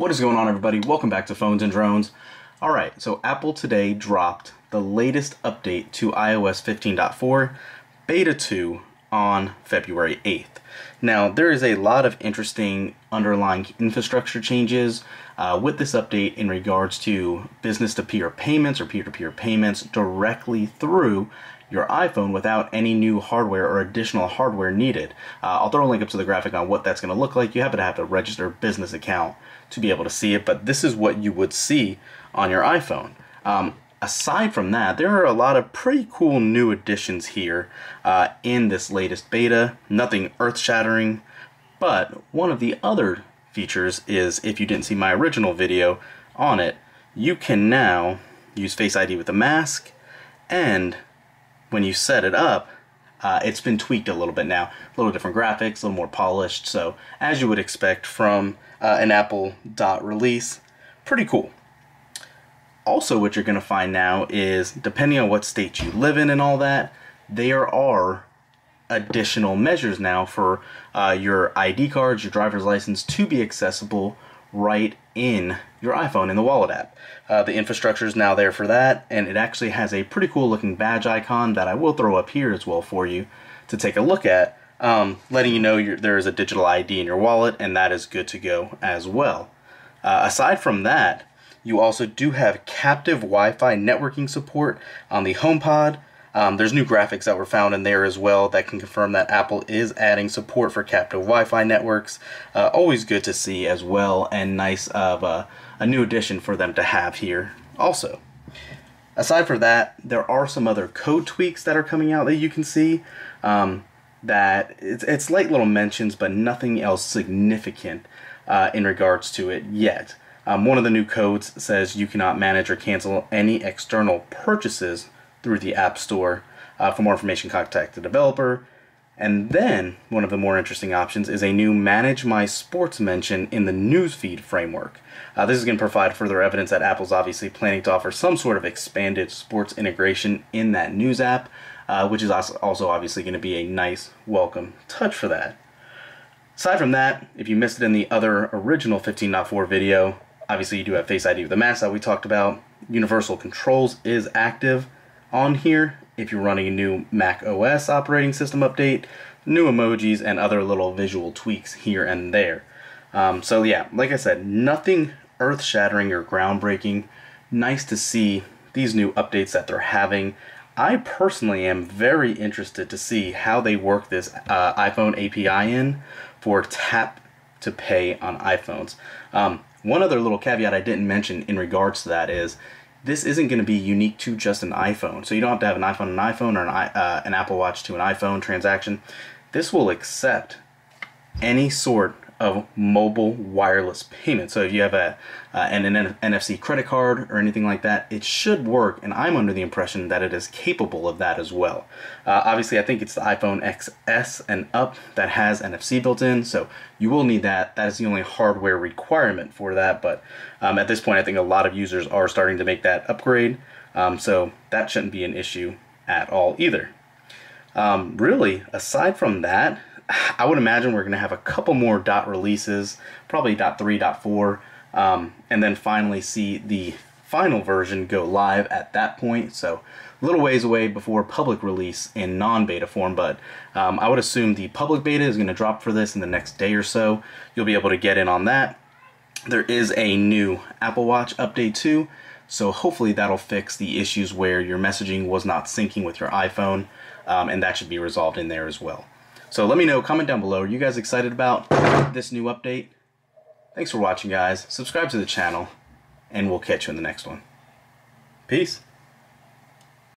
What is going on, everybody? Welcome back to Phones and Drones. Alright, so Apple today dropped the latest update to iOS 15.4 Beta 2 on February 8th. Now, there is a lot of interesting underlying infrastructure changes with this update in regards to business-to-peer payments or peer-to-peer payments directly through your iPhone without any new hardware or additional hardware needed. I'll throw a link up to the graphic on what that's going to look like. You happen to have to register a business account to be able to see it, but this is what you would see on your iPhone. Aside from that, there are a lot of pretty cool new additions here in this latest beta. Nothing earth-shattering, but one of the other features is, if you didn't see my original video on it, you can now use Face ID with a mask, and when you set it up, it's been tweaked a little bit now. A little different graphics, a little more polished, so as you would expect from an Apple dot release, pretty cool. Also, what you're going to find now is, depending on what state you live in and all that, there are additional measures now for your ID cards, your driver's license to be accessible right in your iPhone in the Wallet app. The infrastructure is now there for that, and it actually has a pretty cool looking badge icon that I will throw up here as well for you to take a look at, letting you know there is a digital ID in your wallet, and that is good to go as well. Aside from that, you also do have captive Wi-Fi networking support on the HomePod. There's new graphics that were found in there as well that can confirm that Apple is adding support for captive Wi-Fi networks. Always good to see as well, and nice of a new addition for them to have here also. Aside from that, there are some other code tweaks that are coming out that you can see. That it's light little mentions, but nothing else significant in regards to it yet. One of the new codes says you cannot manage or cancel any external purchases through the App Store. For more information, contact the developer. And then, one of the more interesting options is a new Manage My Sports mention in the newsfeed framework. This is going to provide further evidence that Apple's obviously planning to offer some sort of expanded sports integration in that news app, which is also obviously going to be a nice welcome touch for that. Aside from that, if you missed it in the other original 15.4 video, obviously you do have Face ID with the mask that we talked about. Universal Controls is active on here if you're running a new Mac OS operating system update, new emojis, and other little visual tweaks here and there. So yeah, like I said, nothing earth-shattering or groundbreaking. Nice to see these new updates that they're having. I personally am very interested to see how they work this iPhone API in for tap to pay on iPhones. One other little caveat I didn't mention in regards to that is, this isn't going to be unique to just an iPhone. So you don't have to have an iPhone or an Apple Watch to an iPhone transaction. This will accept any sort of mobile wireless payment. So if you have an NFC credit card or anything like that, it should work, and I'm under the impression that it is capable of that as well. Obviously, I think it's the iPhone XS and up that has NFC built in, so you will need that. That is the only hardware requirement for that, but at this point, I think a lot of users are starting to make that upgrade, so that shouldn't be an issue at all either. Really, aside from that, I would imagine we're going to have a couple more dot releases, probably .3, .4, and then finally see the final version go live at that point. So a little ways away before public release in non-beta form, but I would assume the public beta is going to drop for this in the next day or so. You'll be able to get in on that. There is a new Apple Watch update too, so hopefully that'll fix the issues where your messaging was not syncing with your iPhone, and that should be resolved in there as well. So let me know, comment down below, are you guys excited about this new update? Thanks for watching, guys. Subscribe to the channel, and we'll catch you in the next one. Peace.